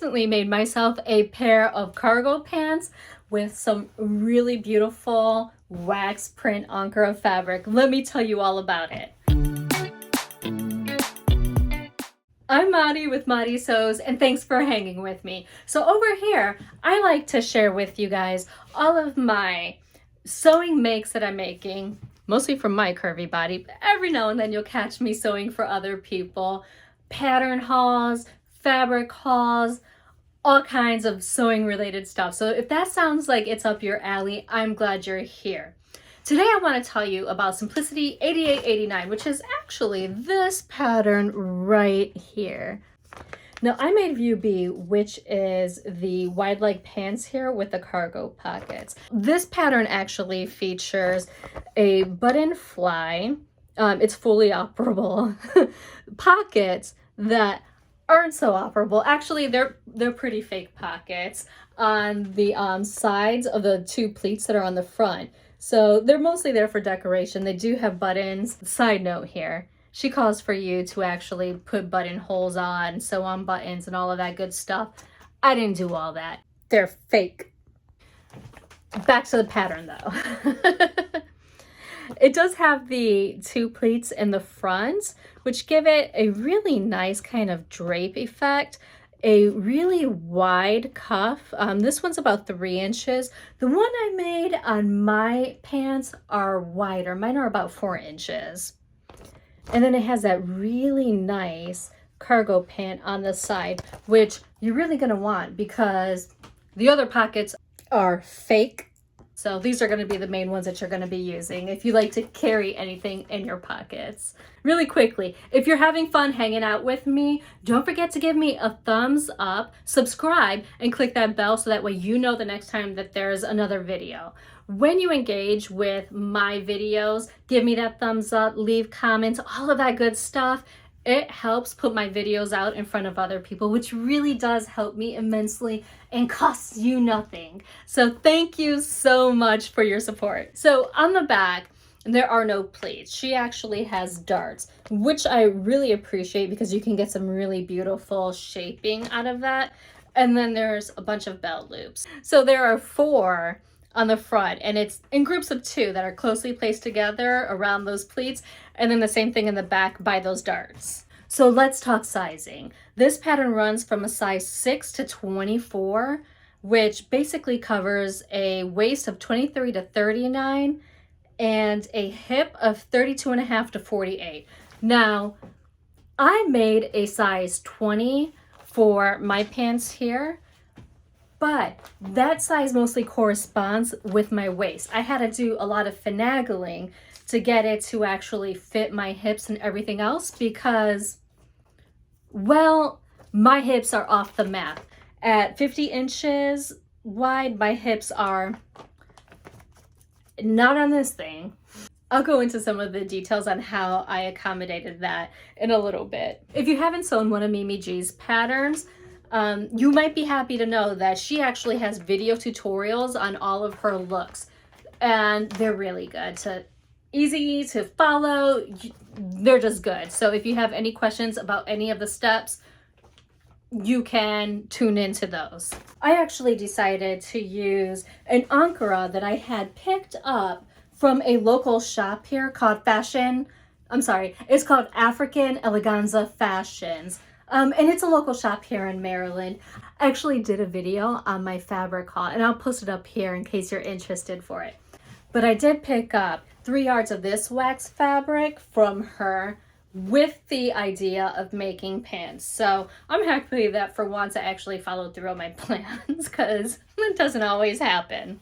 recently made myself a pair of cargo pants with some really beautiful wax print Ankara fabric. Let me tell you all about it. I'm Maddie with Maddie Sews, and thanks for hanging with me. So over here, I like to share with you guys all of my sewing makes that I'm making, mostly for my curvy body, but every now and then you'll catch me sewing for other people. Pattern hauls, fabric hauls, all kinds of sewing related stuff. So if that sounds like it's up your alley, I'm glad you're here. Today I want to tell you about Simplicity 8889, which is actually this pattern right here. Now I made View B, which is the wide leg pants here with the cargo pockets. This pattern actually features a button fly. It's fully operable. Pockets that aren't so operable. Actually, they're pretty fake pockets on the sides of the two pleats that are on the front. So they're mostly there for decoration. They do have buttons. Side note here, she calls for you to actually put buttonholes on, sew on buttons and all of that good stuff. I didn't do all that. They're fake. Back to the pattern though. It does have the two pleats in the front, which give it a really nice kind of drape effect. A really wide cuff. This one's about 3 inches. The one I made on my pants are wider. Mine are about 4 inches. And then it has that really nice cargo pant on the side, which you're really going to want because the other pockets are fake. So these are going to be the main ones that you're going to be using if you like to carry anything in your pockets. Really quickly, if you're having fun hanging out with me, don't forget to give me a thumbs up, subscribe, and click that bell so that way you know the next time that there's another video. When you engage with my videos, give me that thumbs up, leave comments, all of that good stuff. It helps put my videos out in front of other people, which really does help me immensely and costs you nothing. So thank you so much for your support. So on the back, there are no pleats. She actually has darts, which I really appreciate because you can get some really beautiful shaping out of that. And then there's a bunch of belt loops. So there are 4 on the front, and it's in groups of 2 that are closely placed together around those pleats, and then the same thing in the back by those darts. So let's talk sizing. This pattern runs from a size 6 to 24, which basically covers a waist of 23 to 39 and a hip of 32.5 to 48. Now, I made a size 20 for my pants here, but that size mostly corresponds with my waist. I had to do a lot of finagling to get it to actually fit my hips and everything else because, well, my hips are off the map. At 50 inches wide, my hips are not on this thing. I'll go into some of the details on how I accommodated that in a little bit. If you haven't sewn one of Mimi G's patterns, you might be happy to know that she actually has video tutorials on all of her looks, and they're really good. Easy to follow. They're just good. So if you have any questions about any of the steps, you can tune into those. I actually decided to use an Ankara that I had picked up from a local shop here called it's called African Eleganza Fashions. And it's a local shop here in Maryland. I actually did a video on my fabric haul, and I'll post it up here in case you're interested for it. But I did pick up 3 yards of this wax fabric from her with the idea of making pants. So I'm happy that for once I actually followed through on my plans because it doesn't always happen.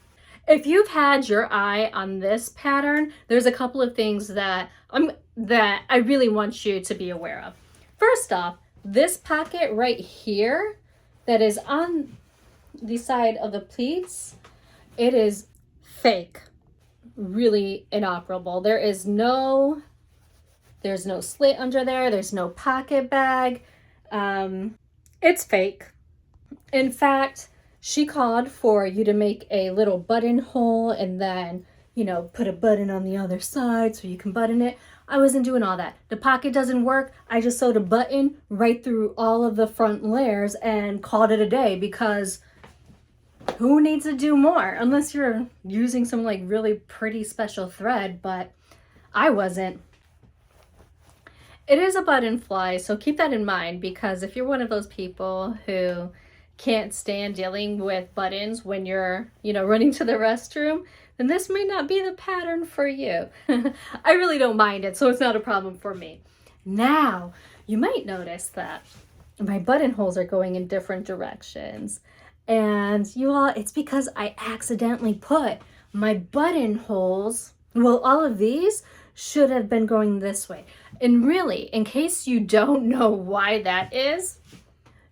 If you've had your eye on this pattern, there's a couple of things that I really want you to be aware of. First off, this pocket right here that is on the side of the pleats, it is fake, really inoperable. There's no slit under there. There's no pocket bag. It's fake. In fact, she called for you to make a little buttonhole and then, put a button on the other side so you can button it. I wasn't doing all that. The pocket doesn't work. I just sewed a button right through all of the front layers and called it a day, because who needs to do more unless you're using some like really pretty special thread, but I wasn't. It is a button fly, so keep that in mind, because if you're one of those people who can't stand dealing with buttons when you're, running to the restroom, then this may not be the pattern for you. I really don't mind it, so it's not a problem for me. Now, you might notice that my buttonholes are going in different directions. And you all, it's because I accidentally put my buttonholes, well, all of these should have been going this way. And really, in case you don't know why that is,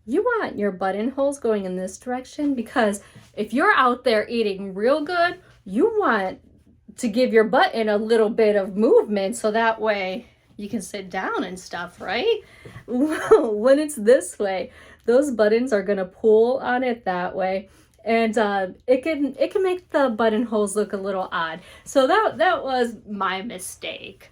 you want your buttonholes going in this direction, because if you're out there eating real good, you want to give your button a little bit of movement so that way you can sit down and stuff, right? Well, when it's this way, those buttons are gonna pull on it that way, and it can make the buttonholes look a little odd. So that was my mistake.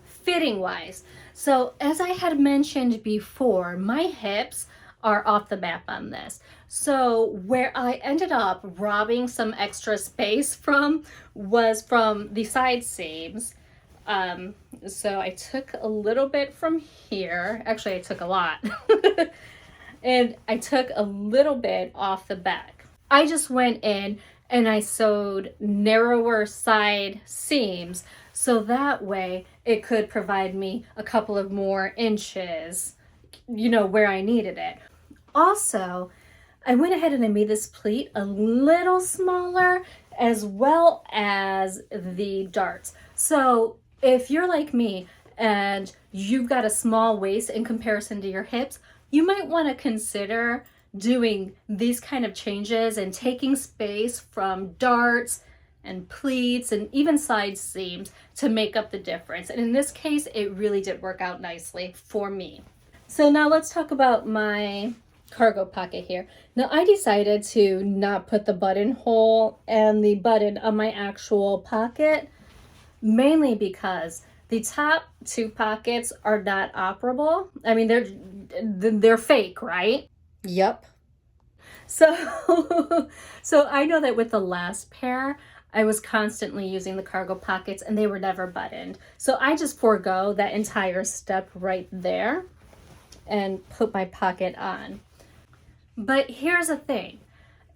Fitting wise, so as I had mentioned before, my hips are off the map on this. So where I ended up robbing some extra space from was from the side seams. So I took a little bit from here. Actually, I took a lot. And I took a little bit off the back. I just went in and I sewed narrower side seams, so that way it could provide me a couple of more inches, where I needed it. Also, I went ahead and I made this pleat a little smaller, as well as the darts. So if you're like me and you've got a small waist in comparison to your hips, you might want to consider doing these kind of changes and taking space from darts and pleats and even side seams to make up the difference. And in this case, it really did work out nicely for me. So now let's talk about my cargo pocket here. Now I decided to not put the buttonhole and the button on my actual pocket, mainly because the top two pockets are not operable. I mean, they're fake, right? Yep. So I know that with the last pair, I was constantly using the cargo pockets and they were never buttoned. So I just forego that entire step right there and put my pocket on. But here's the thing.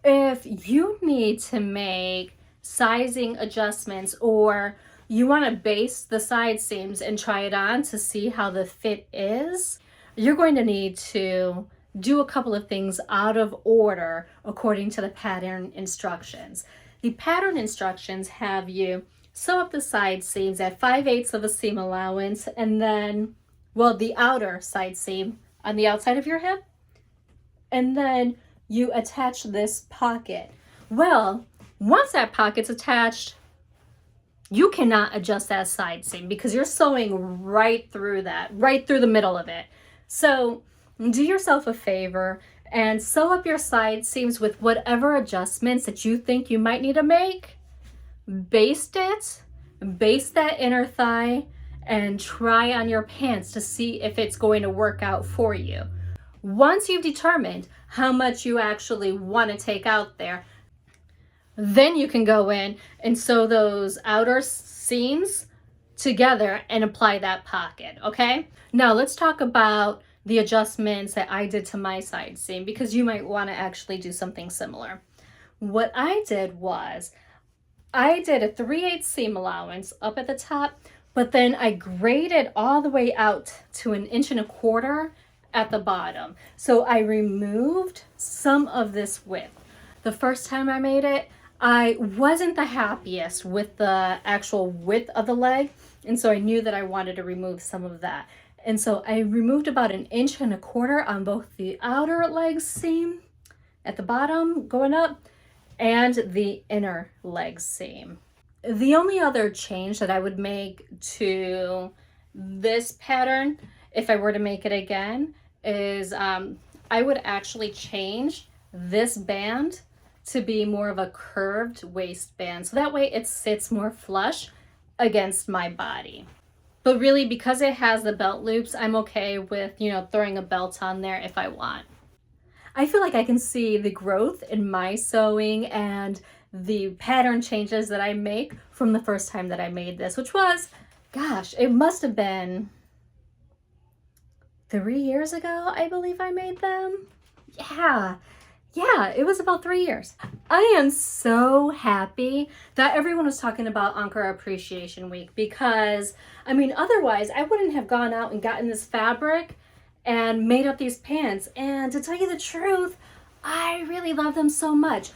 If you need to make sizing adjustments, or you want to base the side seams and try it on to see how the fit is, you're going to need to do a couple of things out of order according to the pattern instructions. The pattern instructions have you sew up the side seams at 5/8 of a seam allowance, and then, the outer side seam on the outside of your hip, and then you attach this pocket. Well, once that pocket's attached, you cannot adjust that side seam because you're sewing right through the middle of it. So do yourself a favor and sew up your side seams with whatever adjustments that you think you might need to make. Baste that inner thigh, and try on your pants to see if it's going to work out for you. Once you've determined how much you actually want to take out there, then you can go in and sew those outer seams together and apply that pocket, okay? Now let's talk about the adjustments that I did to my side seam, because you might want to actually do something similar. What I did was I did a 3/8 seam allowance up at the top, but then I graded all the way out to 1.25 inches at the bottom. So I removed some of this width. The first time I made it, I wasn't the happiest with the actual width of the leg, and so I knew that I wanted to remove some of that. And so I removed about 1.25 inches on both the outer leg seam at the bottom going up and the inner leg seam. The only other change that I would make to this pattern, if I were to make it again, is I would actually change this band to be more of a curved waistband, so that way it sits more flush against my body. But really, because it has the belt loops, I'm okay with, you know, throwing a belt on there if I want. I feel like I can see the growth in my sewing and the pattern changes that I make from the first time that I made this, which was, gosh, it must have been 3 years ago, I believe I made them. Yeah, it was about 3 years. I am so happy that everyone was talking about Ankara Appreciation Week because, I mean, otherwise I wouldn't have gone out and gotten this fabric and made up these pants. And to tell you the truth, I really love them so much.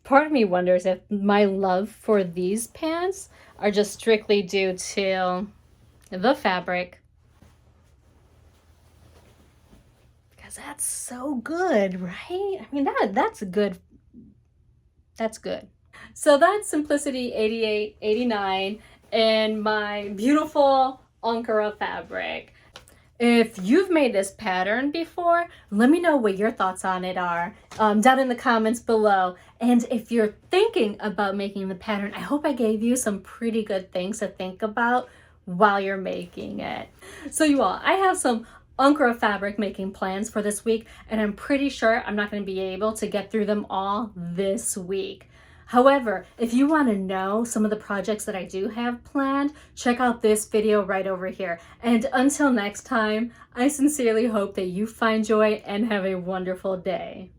Part of me wonders if my love for these pants are just strictly due to the fabric. Because that's so good, right? I mean, that's good. That's good. So that's Simplicity 8889 in my beautiful Ankara fabric. If you've made this pattern before, let me know what your thoughts on it are down in the comments below. And if you're thinking about making the pattern, I hope I gave you some pretty good things to think about while you're making it. So you all, I have some Ankara fabric making plans for this week, and I'm pretty sure I'm not going to be able to get through them all this week. However, if you want to know some of the projects that I do have planned, check out this video right over here. And until next time, I sincerely hope that you find joy and have a wonderful day.